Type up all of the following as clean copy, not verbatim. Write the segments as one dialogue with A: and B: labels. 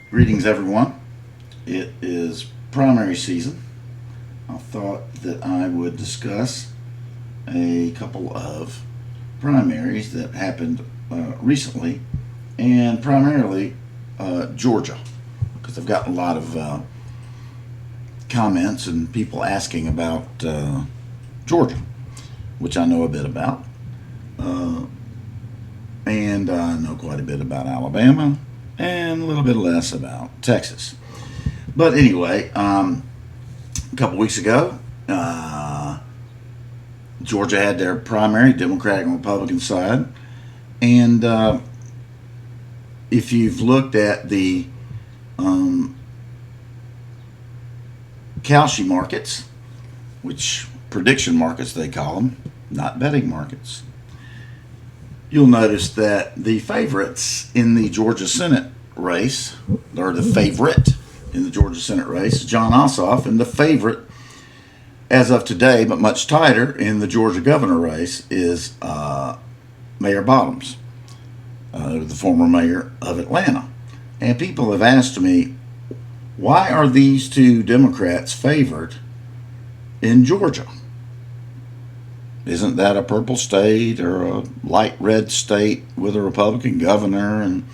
A: Greetings, everyone. It is primary season. I thought that I would discuss a couple of primaries that happened recently, and primarily Georgia, because I've gotten a lot of comments and people asking about Georgia, which I know a bit about. Uh, and I know quite a bit about Alabama and a little bit less about Texas. But anyway, a couple weeks ago, Georgia had their primary, Democratic and Republican side. And if you've looked at the um, Kalshi markets, which prediction markets they call them, not betting markets, you'll notice that the favorites in the Georgia Senate race, or the favorite in the Georgia Senate race, John Ossoff, and the favorite as of today, but much tighter in the Georgia governor race, is Mayor Bottoms, the former mayor of Atlanta. And people have asked me, why are these two Democrats favored in Georgia? Isn't that a purple state or a light red state with a Republican governor and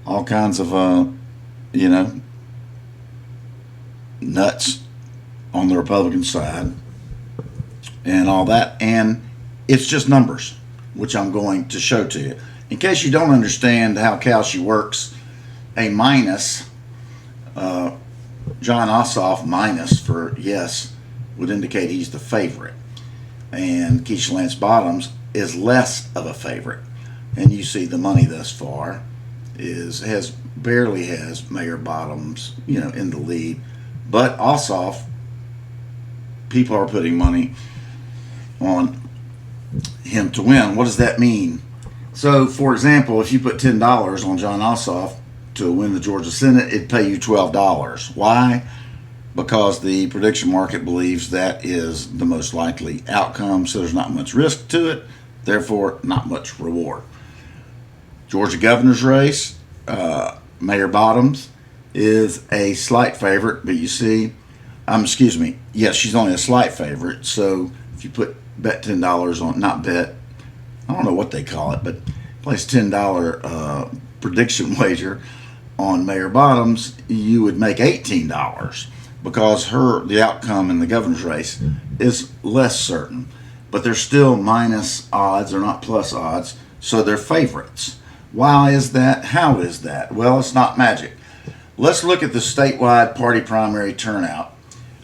A: all kinds of, you know, nuts on the Republican side and all that? And it's just numbers, which I'm going to show to you. In case you don't understand how Kalshi works, a minus, John Ossoff minus for yes, would indicate he's the favorite. And Keisha Lance Bottoms is less of a favorite. And you see the money thus far barely has Mayor Bottoms, in the lead. But Ossoff, people are putting money on him to win. What does that mean? So, for example, if you put $10 on John Ossoff to win the Georgia Senate, it'd pay you $12. Why? Because the prediction market believes that is the most likely outcome, so there's not much risk to it, therefore not much reward. Georgia governor's race, Mayor Bottoms is a slight favorite, but you see, yes, she's only a slight favorite, so if you bet $10 on, not bet, I don't know what they call it, but place $10 prediction wager on Mayor Bottoms, you would make $18 because the outcome in the governor's race is less certain. But they're still minus odds, they're not plus odds, so they're favorites. Why is that? How is that? Well, it's not magic. Let's look at the statewide party primary turnout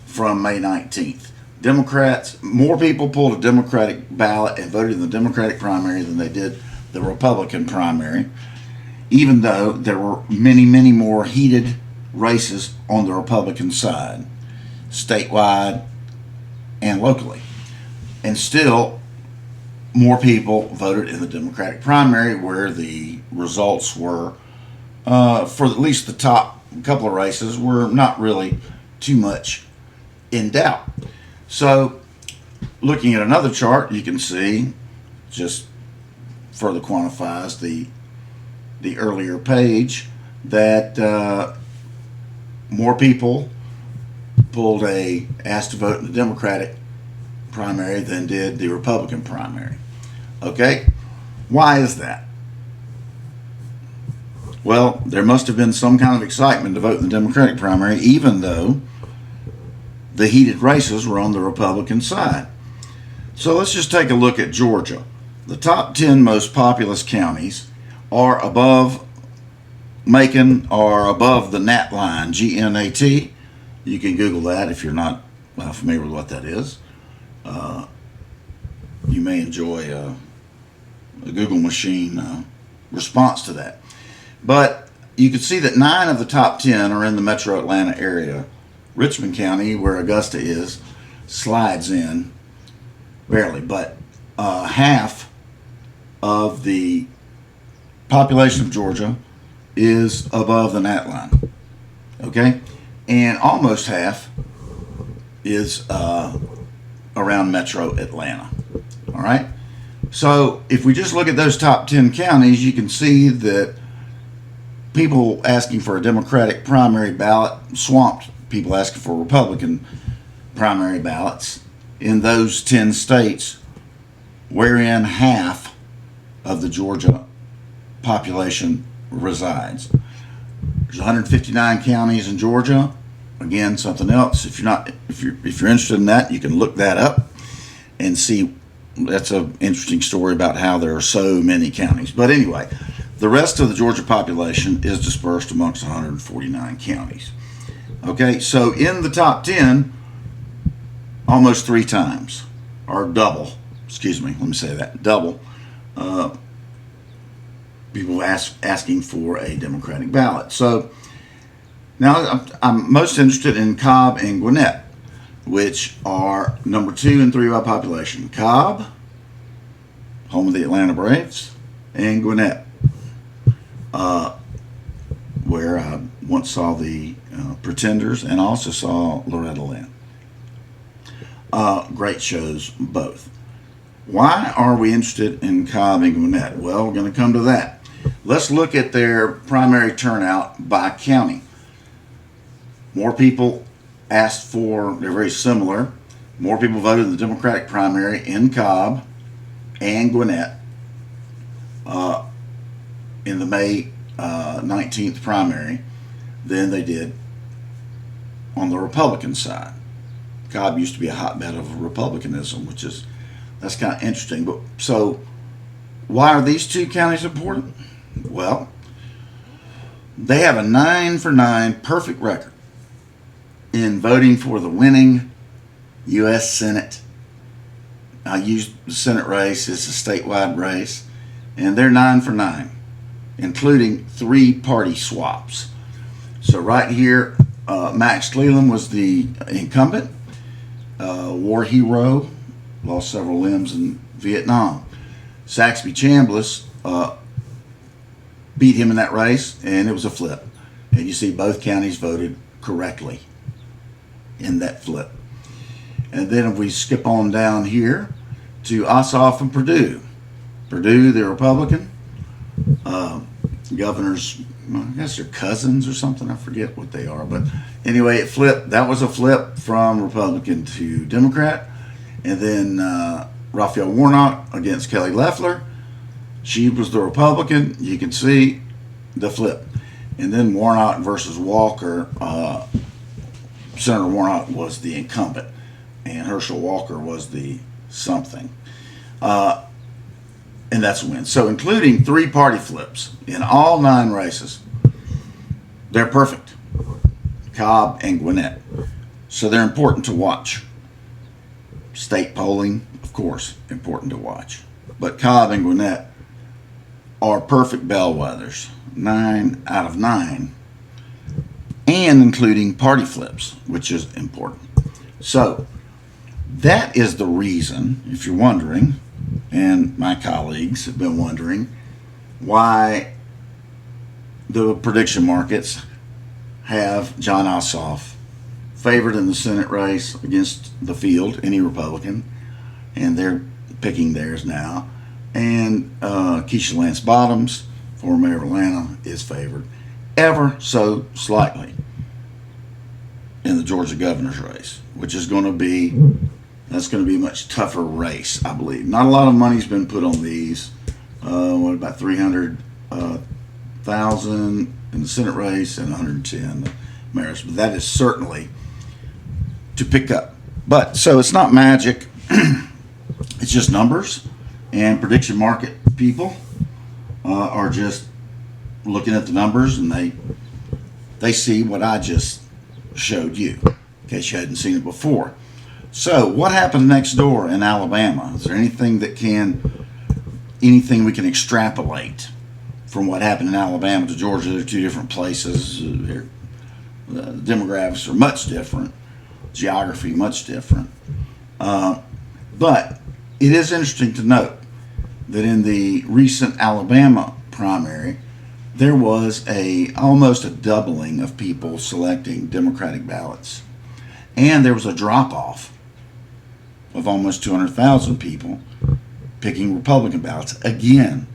A: from May 19th. Democrats, more people pulled a Democratic ballot and voted in the Democratic primary than they did the Republican primary, even though there were many, many more heated races on the Republican side, statewide and locally. And still, more people voted in the Democratic primary, where the results were, for at least the top couple of races, were not really too much in doubt. So, looking at another chart, you can see, just further quantifies the earlier page, that more people asked to vote in the Democratic primary than did the Republican primary. Okay? Why is that? Well, there must have been some kind of excitement to vote in the Democratic primary, even though the heated races were on the Republican side. So let's just take a look at Georgia. The top 10 most populous counties are above Macon, are above the NAT line, GNAT. You can Google that if you're not familiar with what that is. You may enjoy a Google machine response to that. But you can see that 9 of the top 10 are in the metro Atlanta area. Richmond County, where Augusta is, slides in barely, but half of the population of Georgia is above the NAT line. Okay? And almost half is around metro Atlanta. All right? So if we just look at those top 10 counties, you can see that people asking for a Democratic primary ballot swamped people asking for Republican primary ballots in those 10 states wherein half of the Georgia population resides. There's 159 counties in Georgia. Again, something else. If you're interested in that, you can look that up and see. That's an interesting story about how there are so many counties. But anyway, the rest of the Georgia population is dispersed amongst 149 counties. Okay, so in the top 10, almost 3 times, or double, excuse me, let me say that, double, people asking for a Democratic ballot. So now I'm most interested in Cobb and Gwinnett, which are number 2 and 3 by population. Cobb, home of the Atlanta Braves, and Gwinnett, where I once saw the Pretenders and also saw Loretta Lynn. Great shows, both. Why are we interested in Cobb and Gwinnett? Well, we're going to come to that. Let's look at their primary turnout by county. More people asked for, they're very similar. More people voted in the Democratic primary in Cobb and Gwinnett in the May 19th primary than they did on the Republican side. Cobb used to be a hotbed of Republicanism, that's kind of interesting. But so, why are these 2 counties important? Well, they have a 9-for-9 perfect record in voting for the winning U.S. Senate. I used the Senate race, it's a statewide race, and they're 9-for-9, including 3 party swaps. So right here, Max Cleland was the incumbent, war hero, lost several limbs in Vietnam. Saxby Chambliss beat him in that race, and it was a flip. And you see both counties voted correctly in that flip. And then if we skip on down here to Ossoff and Perdue. Perdue, the Republican. Governors, I guess they're cousins or something. I forget what they are. But anyway, it flipped. That was a flip from Republican to Democrat. And then Raphael Warnock against Kelly Loeffler. She was the Republican. You can see the flip. And then Warnock versus Walker. Senator Warnock was the incumbent, and Herschel Walker was the something. And that's a win. So including 3 party flips in all 9 races, they're perfect. Cobb and Gwinnett. So they're important to watch. State polling, of course, important to watch. But Cobb and Gwinnett are perfect bellwethers. 9 out of 9. And including party flips, which is important. So that is the reason, if you're wondering, and my colleagues have been wondering, why the prediction markets have Jon Ossoff favored in the Senate race against the field, any Republican, and they're picking theirs now. And Keisha Lance Bottoms, former mayor of Atlanta, is favored ever so slightly in the Georgia governor's race, which is going to be a much tougher race, I believe. Not a lot of money's been put on these. About 300,000 in the Senate race and 110 the mayor's, but that is certainly to pick up. But so it's not magic; it's just numbers, and prediction market people are just looking at the numbers, and they see what I just showed you, in case you hadn't seen it before. So what happened next door in Alabama? Is there anything we can extrapolate from what happened in Alabama to Georgia? They're 2 different places. The demographics are much different, geography much different. But it is interesting to note that in the recent Alabama primary, there was almost a doubling of people selecting Democratic ballots. And there was a drop-off of almost 200,000 people picking Republican ballots. Again,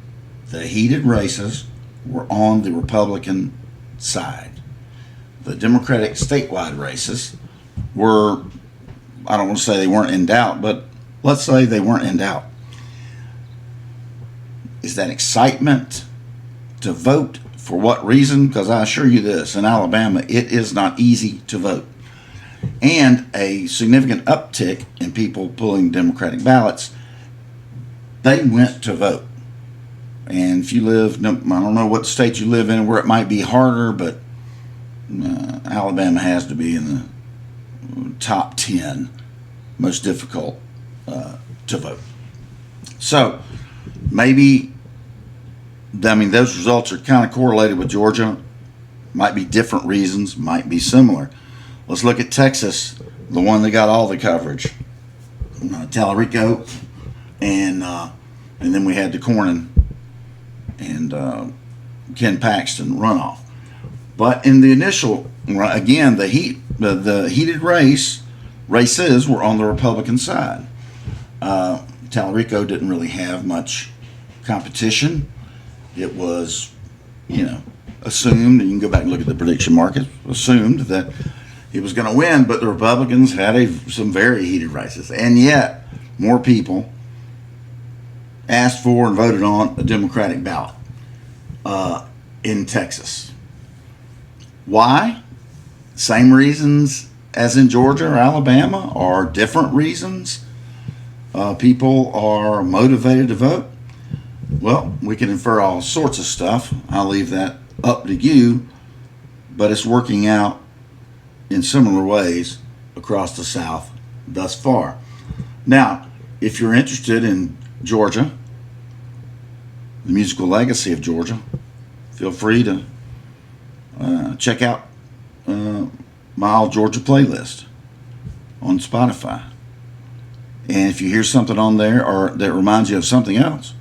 A: the heated races were on the Republican side. The Democratic statewide races were, I don't want to say they weren't in doubt, but let's say they weren't in doubt. Is that excitement to vote? For what reason? Because I assure you this, in Alabama, it is not easy to vote. And a significant uptick in people pulling Democratic ballots, they went to vote. And if you live, I don't know what state you live in where it might be harder, but Alabama has to be in the top 10 most difficult to vote. So maybe, those results are kind of correlated with Georgia. Might be different reasons, might be similar. Let's look at Texas, the one that got all the coverage. Tallarico, and then we had the Cornyn and Ken Paxton runoff. But in the initial, again, the heated races were on the Republican side. Tallarico didn't really have much competition. It was, assumed, and you can go back and look at the prediction market, assumed that he was going to win, but the Republicans had some very heated races. And yet, more people asked for and voted on a Democratic ballot in Texas. Why? Same reasons as in Georgia or Alabama, or different reasons people are motivated to vote? Well, we can infer all sorts of stuff. I'll leave that up to you, but it's working out in similar ways across the South thus far. Now, if you're interested in Georgia, the musical legacy of Georgia, feel free to check out my All Georgia playlist on Spotify. And if you hear something on there or that reminds you of something else,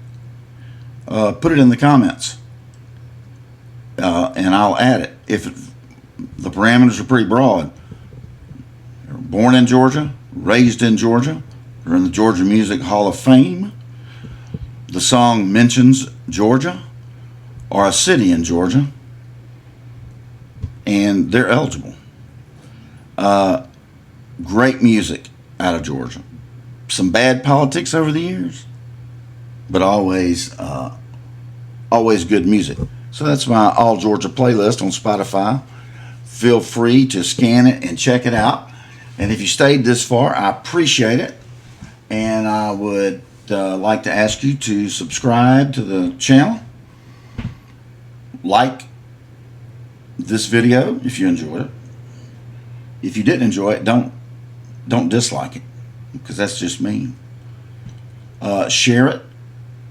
A: put it in the comments, and I'll add it. If the parameters are pretty broad, you're born in Georgia, raised in Georgia, you're in the Georgia Music Hall of Fame, the song mentions Georgia or a city in Georgia, and they're eligible. Great music out of Georgia. Some bad politics over the years, but always good music. So that's my All Georgia playlist on Spotify. Feel free to scan it and check it out. And if you stayed this far, I appreciate it. And I would like to ask you to subscribe to the channel. Like this video if you enjoyed it. If you didn't enjoy it, don't dislike it, because that's just mean. Share it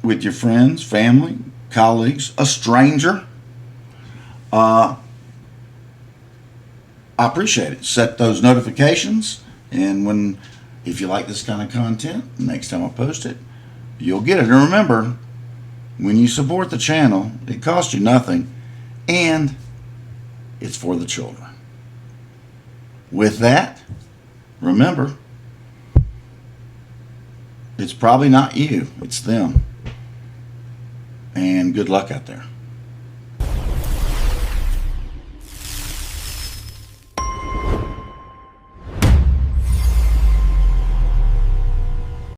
A: with your friends, family, colleagues, a stranger. I appreciate it. Set those notifications, and if you like this kind of content, next time I post it, you'll get it. And remember, when you support the channel, it costs you nothing, and it's for the children. With that, remember, it's probably not you, it's them. And good luck out there.